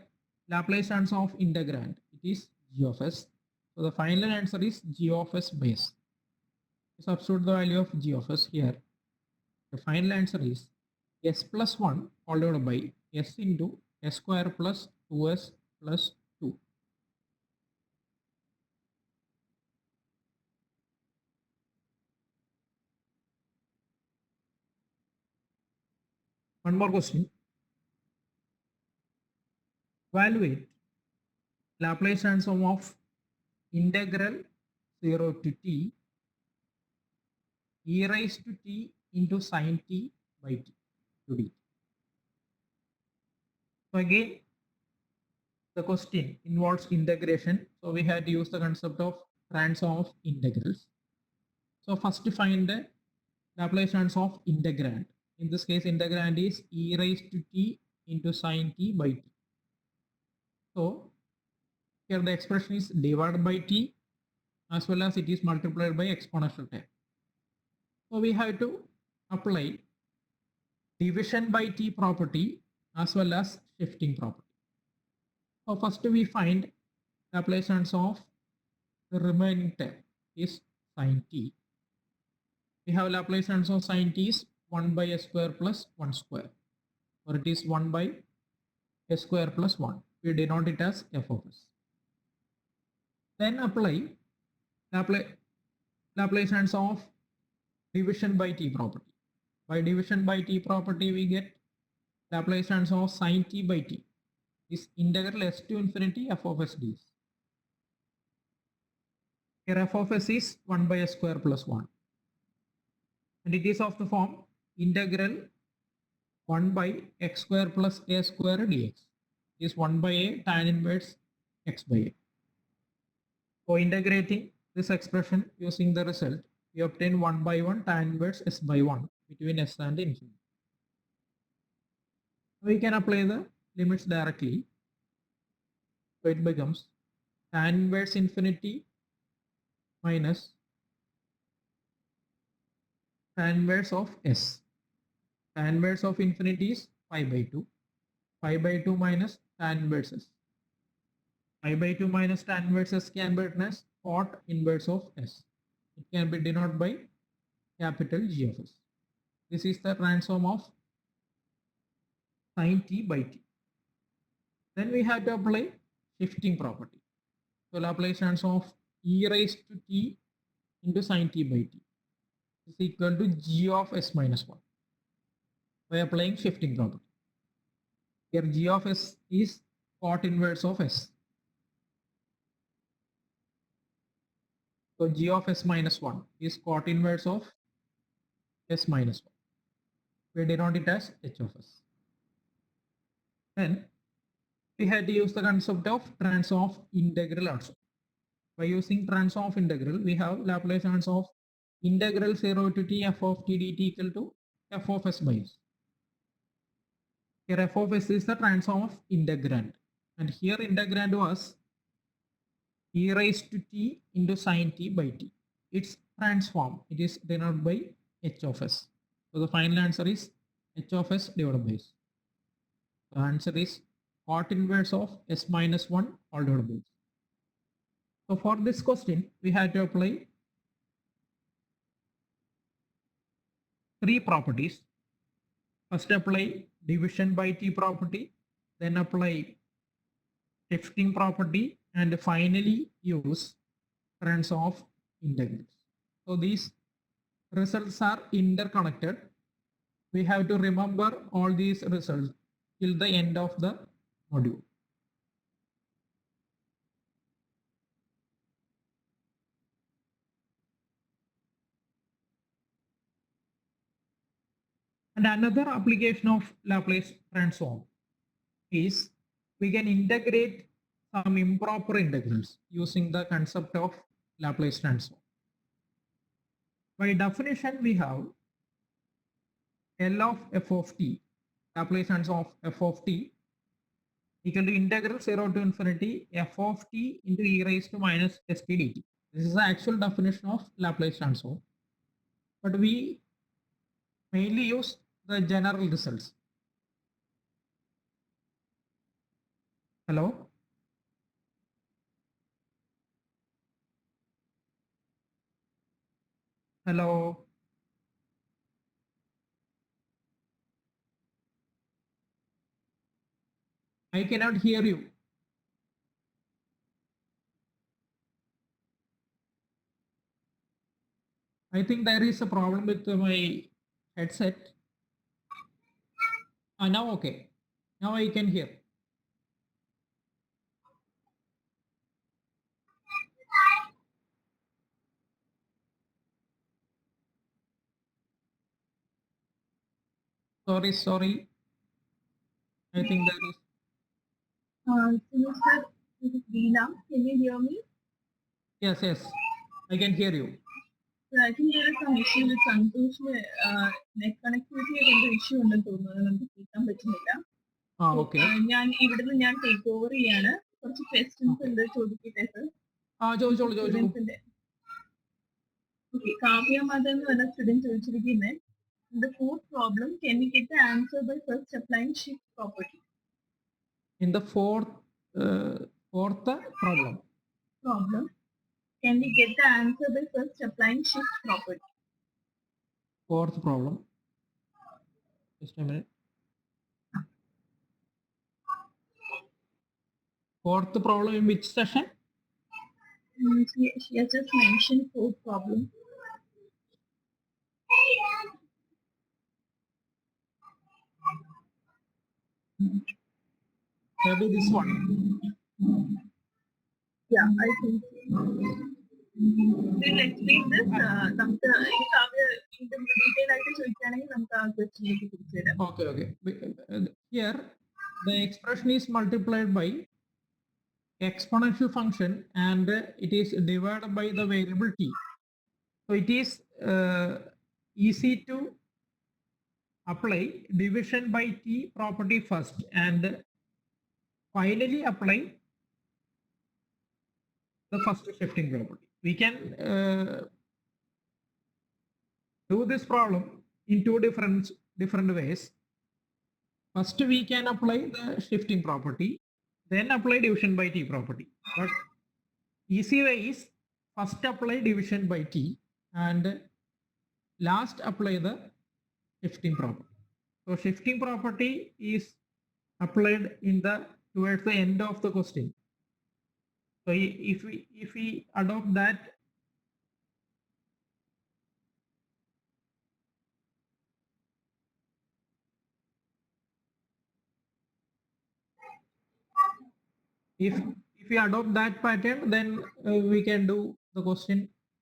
Laplace transform of integrand, it is g of s. So the final answer is g of s by s. Substitute the value of g of s here. The final answer is s plus 1 all divided by s into s square plus 2s plus 2. One more question. Evaluate Laplace transform of integral 0 to t e raised to t into sine t by t to d. So again, the question involves integration. So we had to use the concept of transform of integrals. So first to find the Laplace transform of integrand. In this case, integrand is e raised to t into sine t by t. So here the expression is divided by t as well as it is multiplied by exponential term. So we have to apply division by t property as well as shifting property. So first we find Laplace transform of the remaining term is sine t. We have Laplace transform of sine t is 1 by s square plus 1 square, or it is 1 by s square plus 1. We denote it as f of s. Then apply Laplace transform of division by t property. By division by t property, we get Laplace transform of sine t by t is integral s to infinity f of s ds. Here f of s is 1 by s square plus 1. And it is of the form integral 1 by x square plus a square dx is 1 by a tan inverse x by a. So integrating this expression using the result, we obtain 1 by 1 tan inverse s by 1 between s and infinity. We can apply the limits directly. So it becomes tan inverse infinity minus tan inverse of s. Tan inverse of infinity is pi by 2. Pi by 2 minus tan inverse s. Pi by 2 minus tan inverse s can be written as cot inverse of s. It can be denoted by capital G of s. This is the transform of sine t by t. Then we have to apply shifting property. So Laplace transform of e raised to t into sine t by t is equal to g of s minus 1 by applying shifting property. Here g of s is cot inverse of s. So g of s minus 1 is cot inverse of s minus 1. We denote it as h of s. Then we had to use the concept of transform of integral also. By using transform of integral, we have Laplace transform of integral 0 to t f of t dt equal to f of s by s. Here f of s is the transform of integrand. And here integrand was e raised to t into sine t by t. Its transform, it is denoted by h of s. So the final answer is h of s divided by s. The answer is cot inverse of s minus 1 all divided by s. So for this question, we had to apply three properties. First apply division by t property, then apply shifting property, and finally use transform of integrals. So these results are interconnected. We have to remember all these results till the end of the module. And another application of Laplace transform is we can integrate some improper integrals using the concept of Laplace transform. By definition, we have L of f of t, Laplace transform of f of t equal to integral 0 to infinity f of t into e raised to minus st dt. This is the actual definition of Laplace transform. But we mainly use the general results. Hello? Hello? I cannot hear you. I think there is a problem with my headset. Now okay. Now I can hear. Sorry. I think there is. Mr. This is Veena. Can you hear me? Yes. I can hear you. So I think there is some issue with Santosh. Net connectivity അതിന്റെ issue ഉണ്ടെന്ന് തോന്നുന്നു നമുക്ക് കേൾക്കാൻ പറ്റുന്നില്ല. Okay. ഞാൻ ഇവിടുന്ന് ഞാൻ take over ചെയ്യാണ്. കുറച്ച് ക്വസ്റ്റ്യൻസ് ഉണ്ട് ചോദിക്കട്ടെ സർ. ചോദിച്ചോളൂ. Okay, കാവ്യ മദൻ എന്ന് പറഞ്ഞ സ്റ്റുഡന്റ് ചോദിച്ചിരിക്കുന്നത് the fourth problem, can we get the answer by first applying shift property? In the fourth problem. Can we get the answer by first applying shift property? Fourth problem. Just a minute. Fourth problem in which session? She has just mentioned fourth problem. Maybe this one. Yeah, I think so. We'll explain this. നമുക്ക് ഈ Kavya detail ആയിട്ട് ചോദിക്കുകയാണെങ്കിൽ നമുക്ക് ആ ക്വസ്റ്റ്യനിലേക്ക് തിരിച്ചുവരാം. Okay. Here the expression is multiplied by exponential function and it is divided by the variable t. So it is easy to apply division by t property first and finally apply the first shifting property. We can do this problem in two different ways. First, we can apply the shifting property, then apply division by t property. But easy way is first apply division by t and last apply the shifting property. So shifting property is applied towards the end of the question. So if we adopt that, if we adopt that pattern, then we can do the question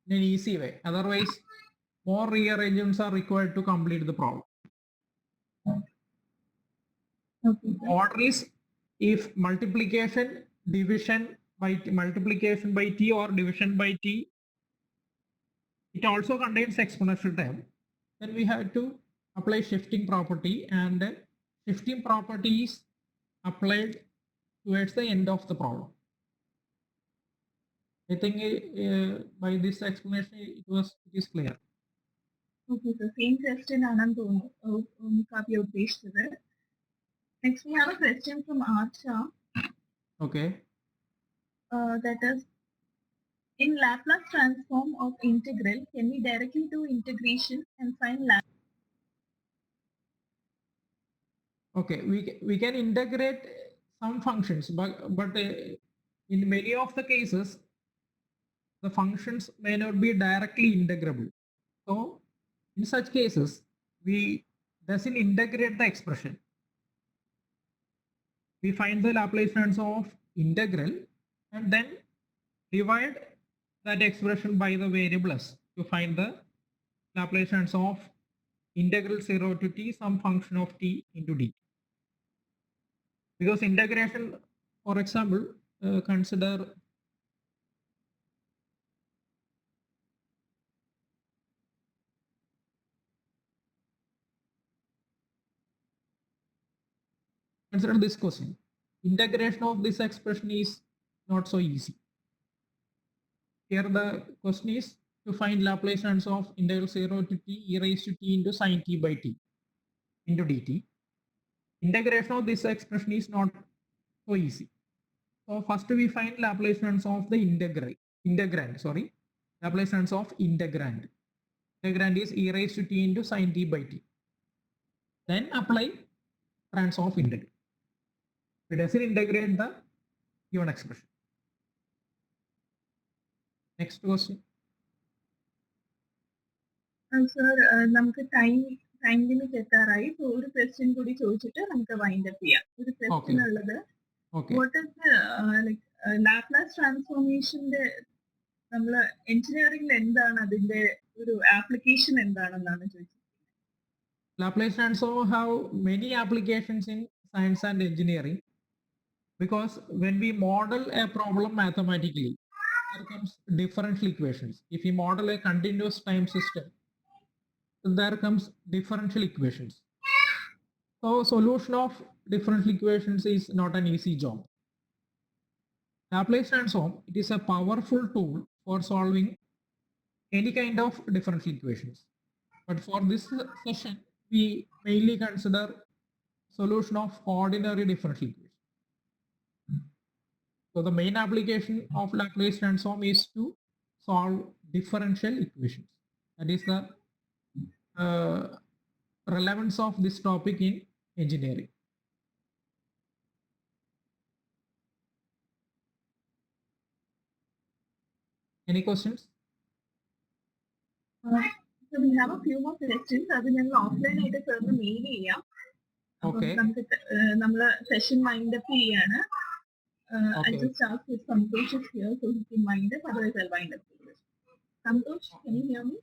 in an easy way. Otherwise, more rearrangements are required to complete the problem. Okay, sir. Order is if multiplication by t or division by t, it also contains exponential term, then we have to apply shifting property, and shifting property is applied towards the end of the problem. I think by this explanation it is clear. Okay, so same question ആണെന്ന് തോന്നുന്നു കാവ്യ ഉദ്ദേശിച്ചത്. Next we have a question from Archa. Okay. That is, in Laplace transform of integral, can we directly do integration and find Laplace? Okay, we can integrate some functions, but in many of the cases, the functions may not be directly integrable. So in such cases, we doesn't integrate the expression. We find the Laplace transform of integral and then divide that expression by the variable s to find the Laplace transform of integral 0 to t some function of t into dt. Because integration, for example, consider this question. Integration of this expression is not so easy. Here the question is to find Laplace transform of integral 0 to t e raised to t into sine t by t into dt. Integration of this expression is not so easy. So first we find Laplace transform of the integrand. Laplace transform of integrand. Integrand is e raised to t into sine t by t. Then apply transform of integral. It doesn't integrate the given expression. Next question. Sir നമുക്ക് time limit എത്താറായി. So ഒരു question കൂടി ചോദിച്ചിട്ട് നമുക്ക് wind up ചെയ്യാം. ഒരു question ഉള്ളത്, what is like Laplace ട്രാൻസ്ഫോർമേഷന്റെ നമ്മൾ എഞ്ചിനീയറിംഗിൽ എന്താണ് അതിന്റെ ഒരു ആപ്ലിക്കേഷൻ എന്താണെന്നാണ് ചോദിച്ചത്. Laplace transform have many applications in science and engineering, because when we model a problem mathematically, there comes differential equations. If we model a continuous time system, there comes differential equations. So solution of differential equations is not an easy job. Laplace transform, it is a powerful tool for solving any kind of differential equations. But for this session, we mainly consider solution of ordinary differential equations. So the main application of Laplace transform is to solve differential equations. That is the relevance of this topic in engineering. Any questions? So we have a few more questions. അത് ഞങ്ങൾ offline ആയിട്ട് സാറിന് mail ചെയ്യാം. Okay. നമുക്ക് നമ്മൾ session wind up ചെയ്യാണ്. I just asked if Santosh is here so he can wind up, otherwise I'll wind up. Santosh, can you hear me?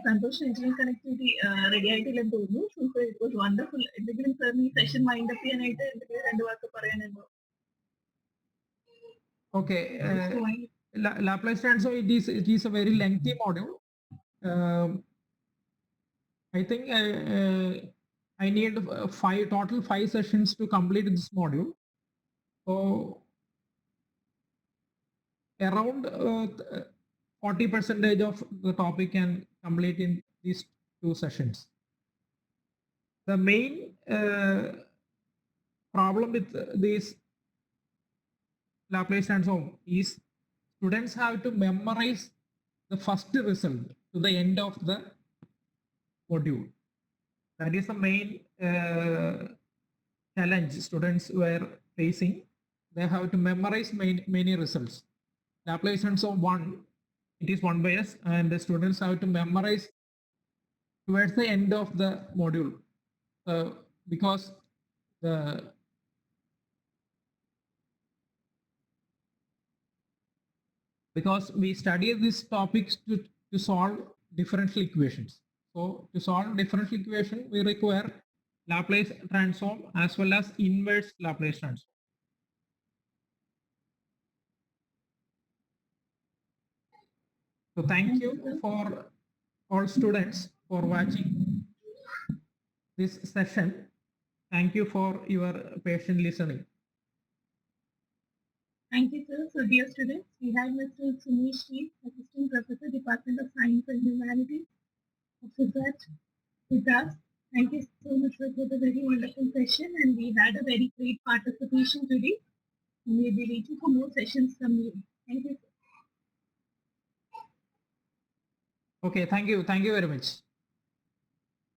Santosh, engineering connectivity ready ആയിട്ടില്ലെന്ന് തോന്നുന്നു. So it was wonderful. എന്തെങ്കിലും സാറിന് ഈ session wind up ചെയ്യാനായിട്ട് എന്തെങ്കിലും രണ്ട് വാക്ക് പറയാനുണ്ടോ? Okay. Laplace transform, it is a very lengthy module. I think I need total 5 sessions to complete this module. So around 40% of the topic can complete in these 2 sessions. The main problem with this Laplace transform is students have to memorize the first result to the end of the module. That is the main challenge students were facing. They have to memorize many results. Laplace transform 1, it is 1 by s, and the students have to memorize towards the end of the module, because we study these topics to solve differential equations. So to solve differential equation, we require Laplace transform as well as inverse Laplace transform. So thank you for all students for watching this session. Thank you for your patient listening. Thank you, sir. So dear students, we have Mr. Sumesh Shri, Assistant Professor, Department of Science and Humanities, with us. Thank you so much for the very wonderful session, and we had a very great participation today. We will be waiting for more sessions from you. Thank you. Okay, thank you very much.